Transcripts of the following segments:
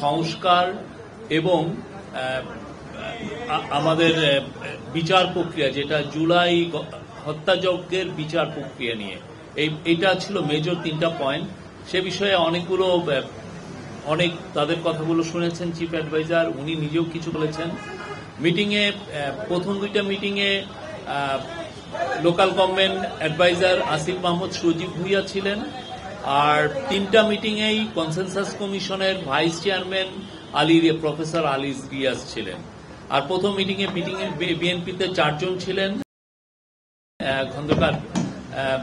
সংস্কার এবং আমাদের বিচার প্রক্রিয়া, যেটা জুলাই হত্যাযজ্ঞের বিচার প্রক্রিয়া নিয়ে, এটা ছিল মেজর তিনটা পয়েন্ট। সে বিষয়ে অনেক তাদের কথাগুলো শুনেছেন চিফ অ্যাডভাইজার, উনি নিজেও কিছু বলেছেন। মিটিংয়ে প্রথম দুইটা মিটিংয়ে local government adviser Asif Mahmud Sajib Bhuiyan ছিলেন, আর তিনটা মিটিংয়েই কনসেনসাস কমিশনের vice chairman professor Ali Riaz ছিলেন। আর প্রথম মিটিংয়ে বিএনপিতে 4 জন ছিলেন। খন্দকার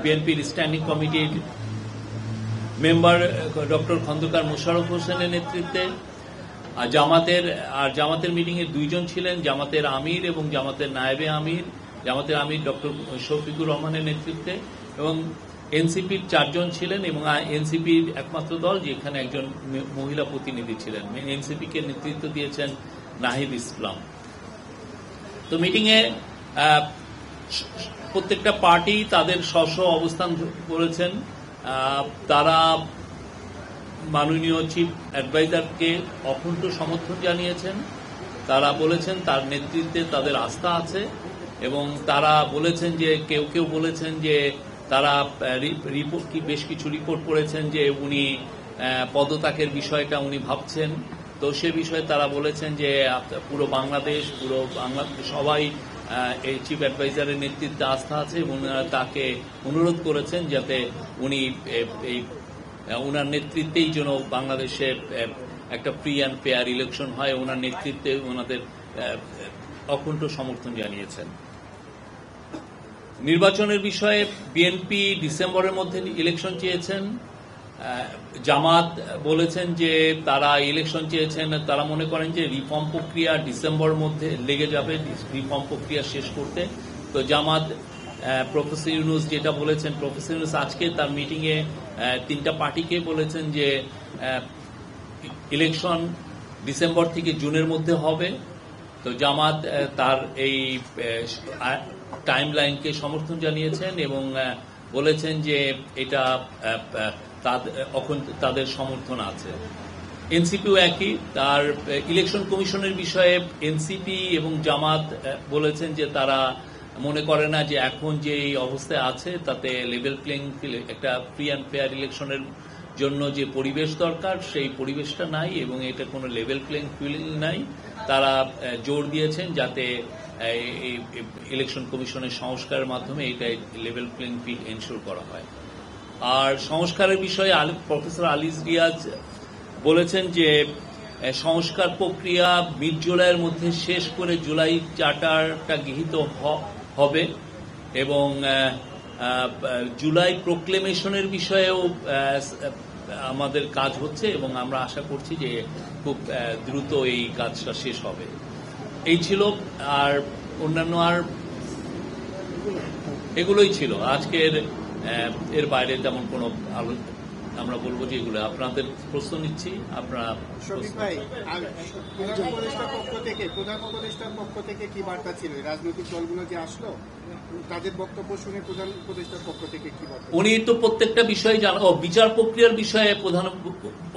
বিএনপির স্ট্যান্ডিং কমিটির মেম্বার ডক্টর খন্দকার মোশাররফ হোসেনের নেতৃত্বে, জামাতের মিটিংয়ে 2 জন ছিলেন, জামাতের আমির এবং জামাতের নায়েবে আমির। জামাতের আমির ডক্টর শফিকুর রহমানের নেতৃত্বে, এবং এনসিপির 4 জন ছিলেন, এবং এনসিপির একমাত্র দল যেখানে একজন মহিলা প্রতিনিধি ছিলেন। এনসিপিকে নেতৃত্ব দিয়েছেন নাহিদ ইসলাম। তো মিটিংয়ে প্রত্যেকটা পার্টি তাদের স্ব অবস্থান করেছেন। তারা মাননীয় চিফ অ্যাডভাইজারকে অকুণ্ঠ সমর্থন জানিয়েছেন। তারা বলেছেন তার নেতৃত্বে তাদের আস্থা আছে, এবং তারা বলেছেন যে কেউ বলেছেন যে তারা বেশ কিছু রিপোর্ট করেছেন যে উনি পদত্যাগের বিষয়টা উনি ভাবছেন। তো সে বিষয়ে তারা বলেছেন যে পুরো বাংলাদেশ সবাই এই চিফ অ্যাডভাইজারের নেতৃত্বে আস্থা আছে, এবং তাকে অনুরোধ করেছেন যাতে উনি ওনার নেতৃত্বেই যেন বাংলাদেশে একটা ফ্রি অ্যান্ড ফেয়ার ইলেকশন হয়। ওনার নেতৃত্বে ওনাদের অকুণ্ঠ সমর্থন জানিয়েছেন। নির্বাচনের বিষয়ে বিএনপি ডিসেম্বরের মধ্যে ইলেকশন চেয়েছেন। জামাত বলেছেন যে তারা ইলেকশন চেয়েছেন, তারা মনে করেন যে রিফর্ম প্রক্রিয়া ডিসেম্বরের মধ্যে লেগে যাবে রিফর্ম প্রক্রিয়া শেষ করতে। তো জামাত প্রফেসর ইউনূস যেটা বলেছেন, প্রফেসর ইউনূস আজকে তার মিটিংয়ে 3টা পার্টিকে বলেছেন যে ইলেকশন ডিসেম্বর থেকে জুনের মধ্যে হবে। তো জামাত তার এই টাইমলাইনকে সমর্থন জানিয়েছেন এবং বলেছেন যে এটা তাদের সমর্থন আছে। এনসিপিও একই, তার ইলেকশন কমিশনের বিষয়ে এনসিপি এবং জামাত বলেছেন যে তারা মনে করে না যে এখন যে এই অবস্থায় আছে তাতে লেভেল প্লেইং ফিল্ড, একটা ফ্রি অ্যান্ড ফেয়ার ইলেকশনের জন্য যে পরিবেশ দরকার সেই পরিবেশটা নাই, এবং এটা কোনো লেভেল প্লেইং ফিল্ড নাই। তারা জোর দিয়েছেন যাতে ইলেকশন কমিশনের সংস্কারের মাধ্যমে এটা লেভেল প্লেইং ফিল্ড এনশিওর করা হয়। আর সংস্কারের বিষয়ে প্রফেসর আলী রিয়াজ বলেছেন যে সংস্কার প্রক্রিয়া মিড জুলাইয়ের মধ্যে শেষ করে জুলাই চার্টারটা গৃহীত হবে, এবং জুলাই প্রোক্লেমেশনের বিষয়েও আমাদের কাজ হচ্ছে, এবং আমরা আশা করছি যে খুব দ্রুত এই কাজটা শেষ হবে। এই ছিল, আর অন্যান্য এগুলোই ছিল আজকের। এর বাইরে তেমন কোনো আমরা বলবো যে এগুলো আপনাদের প্রশ্ন নিচ্ছি। আপনারা প্রধান উপদেষ্টার পক্ষ থেকে কি বার্তা ছিল? রাজনৈতিক দলগুলো যে আসলো তাদের বক্তব্য শুনে প্রধান উপদেষ্টার পক্ষ থেকে কি বার্তা? উনি তো প্রত্যেকটা বিষয়ে বিচার প্রক্রিয়ার বিষয়ে প্রধান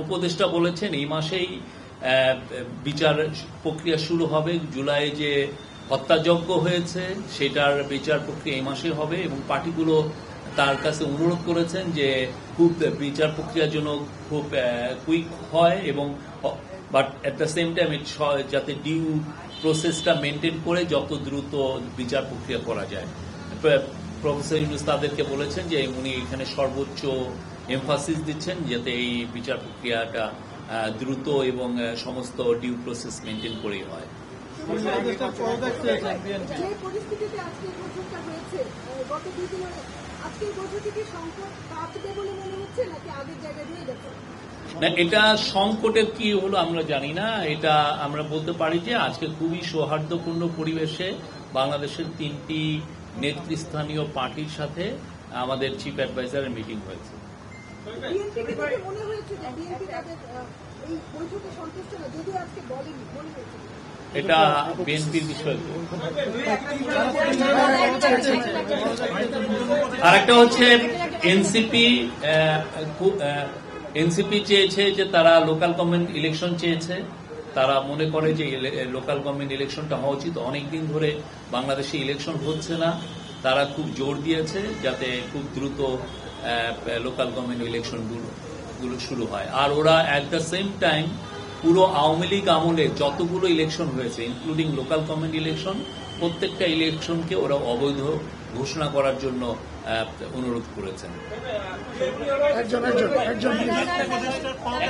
উপদেষ্টা বলেছেন এই মাসেই বিচার প্রক্রিয়া শুরু হবে। জুলাই যে হত্যাযজ্ঞ হয়েছে সেটার বিচার প্রক্রিয়া এই মাসে হবে, এবং পার্টিগুলো তার কাছে অনুরোধ করেছেন যে খুব বিচার প্রক্রিয়ার জন্য খুব কুইক হয়, এবং but at the same time যাতে ডিউ প্রসেসটা মেনটেন করে যত দ্রুত বিচার প্রক্রিয়া করা যায়। প্রফেসর ইউনূস তাদেরকে বলেছেন যে উনি এখানে সর্বোচ্চ এমফাসিস দিচ্ছেন যাতে এই বিচার প্রক্রিয়াটা দ্রুত এবং সমস্ত ডিউ প্রসেস মেনটেন করেই হয়। না, এটা সংকটের কি হলো আমরা জানি না। এটা আমরা বলতে পারি যে আজকে খুবই সৌহার্দ্যপূর্ণ পরিবেশে বাংলাদেশের 3টি নেতৃস্থানীয় পার্টির সাথে আমাদের চিফ অ্যাডভাইজারের মিটিং হয়েছে। এটা বিএনপির বিষয়। আর একটা হচ্ছে এনসিপি এনসিপি চেয়েছে যে তারা লোকাল গভর্নমেন্ট ইলেকশন চেয়েছে, তারা মনে করে যে লোকাল গভর্নমেন্ট ইলেকশনটা হওয়া উচিত। অনেকদিন ধরে বাংলাদেশে ইলেকশন হচ্ছে না, তারা খুব জোর দিয়েছে যাতে খুব দ্রুত লোকাল গভর্নমেন্ট ইলেকশনগুলো শুরু হয়। আর ওরা অ্যাট দ্য সেম টাইম পুরো আওয়ামী লীগ আমলে যতগুলো ইলেকশন হয়েছে ইনক্লুডিং লোকাল গভর্নমেন্ট ইলেকশন, প্রত্যেকটা ইলেকশনকে ওরা অবৈধ ঘোষণা করার জন্য অনুরোধ করেছেন।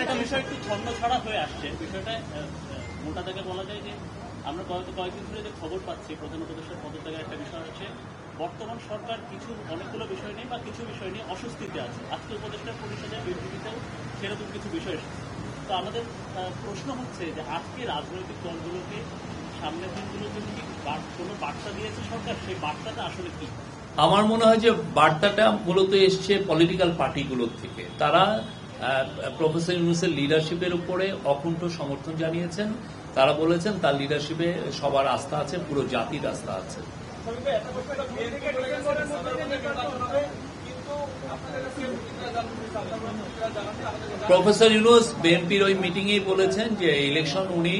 একটা বিষয় একটু ছন্ন ছাড়া হয়ে আসছে। বিষয়টা মোটা দাগে বলা যায় যে আমরা কয়েকদিন ধরে যে খবর পাচ্ছি, প্রধান উপদেষ্টার পদত্যাগের একটা বিষয় হচ্ছে বর্তমান সরকার অনেকগুলো বিষয় নিয়ে বা কিছু বিষয় নিয়ে অস্বস্তিতে আছে। আজকে উপদেষ্টা পরিষদের বিবৃতিতেও সেরকম কিছু বিষয় এসেছে। তো আমাদের প্রশ্ন হচ্ছে যে আজকে রাজনৈতিক দলগুলোকে সামনের দিনগুলোতে কি কোনো বার্তা দিয়েছে সরকার, সেই বার্তাটা আসলে কি? আমার মনে হয় যে বার্তাটা মূলত এসছে পলিটিক্যাল পার্টিগুলোর থেকে। তারা প্রফেসর ইউনূসের লিডারশিপের উপরে অকুণ্ঠ সমর্থন জানিয়েছেন। তারা বলেছেন তার লিডারশিপে সবার আস্থা আছে, পুরো জাতির আস্থা আছে। প্রফেসর ইউনূস বিএনপির ওই মিটিংয়েই বলেছেন যে ইলেকশন উনি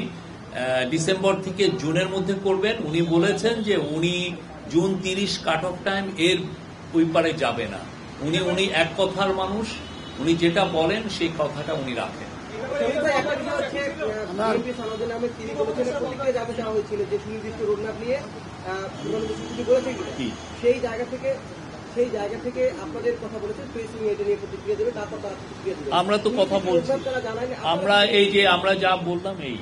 ডিসেম্বর থেকে জুনের মধ্যে করবেন। উনি বলেছেন যে উনি জুন 30 কাট অফ টাইম, এর ওই পারে যাবে না। উনি এক কথার মানুষ, উনি যেটা বলেন সেই কথাটা উনি রাখেন। আমরা তো কথা বলছি, আমরা এই যে আমরা যা বললাম এই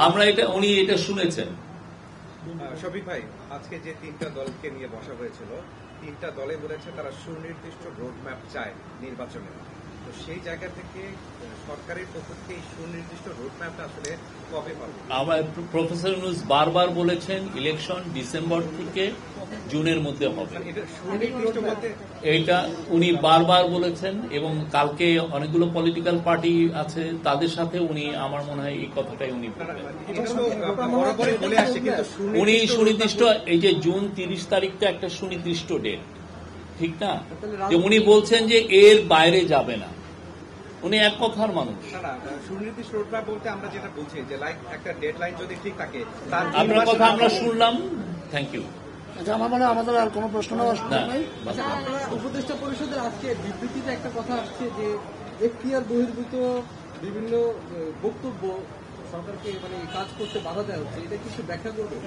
আমরা উনি এটা শুনেছেন। শফিক ভাই, আজকে যে 3টা দলকে নিয়ে বসা হয়েছিল, 3টা দলে বলেছে তারা সুনির্দিষ্ট রোডম্যাপ চায় নির্বাচনে। তো সেই জায়গা থেকে সরকারের পক্ষ থেকে এই সুনির্দিষ্ট রোডম্যাপটা আসলে কবে পাবে? আমার প্রফেসর ইউনূস বারবার বলেছেন ইলেকশন ডিসেম্বর থেকে জুনের মধ্যে হবে, এইটা উনি বারবার বলেছেন। এবং কালকে অনেকগুলো পলিটিক্যাল পার্টি আছে, তাদের সাথে উনি আমার মনে হয় এই কথাটাই উনি বলবেন। উনি সুনির্দিষ্ট এই যে জুন 30 তারিখটা একটা সুনির্দিষ্ট ডেট, ঠিক না? যে উনি বলছেন যে এর বাইরে যাবে না, উনি এক কথার মানুষ। সুনির্দিষ্ট রোডম্যাপ বলতে আমরা যেটা বলছি যে লাইক একটা ডেডলাইন যদি ঠিক থাকে, আপনার কথা আমরা শুনলাম, থ্যাংক ইউ। আমার মনে হয় আমাদের আর কোনো প্রশ্ন নেওয়ার নাই। উপদেষ্টা পরিষদের আজকে বিবৃতিতে একটা কথা আসছে যে এখতিয়ার বহির্ভূত বিভিন্ন বক্তব্য সরকারকে মানে কাজ করতে বাধা দেওয়া হচ্ছে, এটা কিছু ব্যাখ্যা করবেন?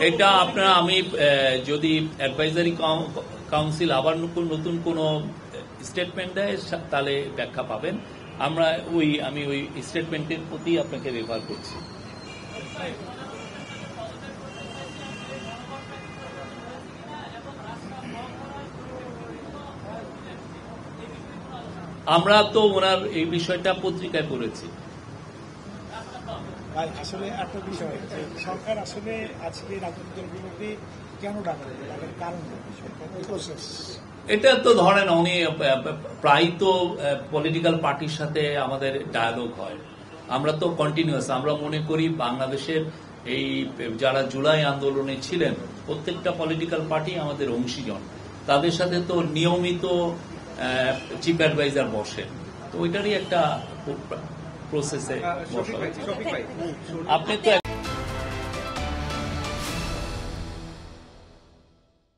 এটা আপনারা আমি যদি অ্যাডভাইজারি কাউন্সিল আবার নতুন কোন স্টেটমেন্ট দেয় তাহলে ব্যাখ্যা পাবেন। আমি ওই স্টেটমেন্টের প্রতি আপনাকে রেফার করছি। আমরা তো ওনার এই বিষয়টা পত্রিকায় পড়েছি। আসলে একটা বিষয়, সরকার আসলে আজকে রাজনৈতিক দলগুলোকে কেন ডাকবে, তাদের কারণ প্রসেস এটা তো ধরেন উনি প্রায় তো পলিটিক্যাল পার্টির সাথে আমাদের ডায়ালগ হয়, আমরা তো কন্টিনিউয়াস। আমরা মনে করি বাংলাদেশের এই যারা জুলাই আন্দোলনে ছিলেন প্রত্যেকটা পলিটিক্যাল পার্টি আমাদের অংশীজন, তাদের সাথে তো নিয়মিত চিফ অ্যাডভাইজার বসেন, তো ওইটারই একটা প্রসেসে বসা। আপনি তো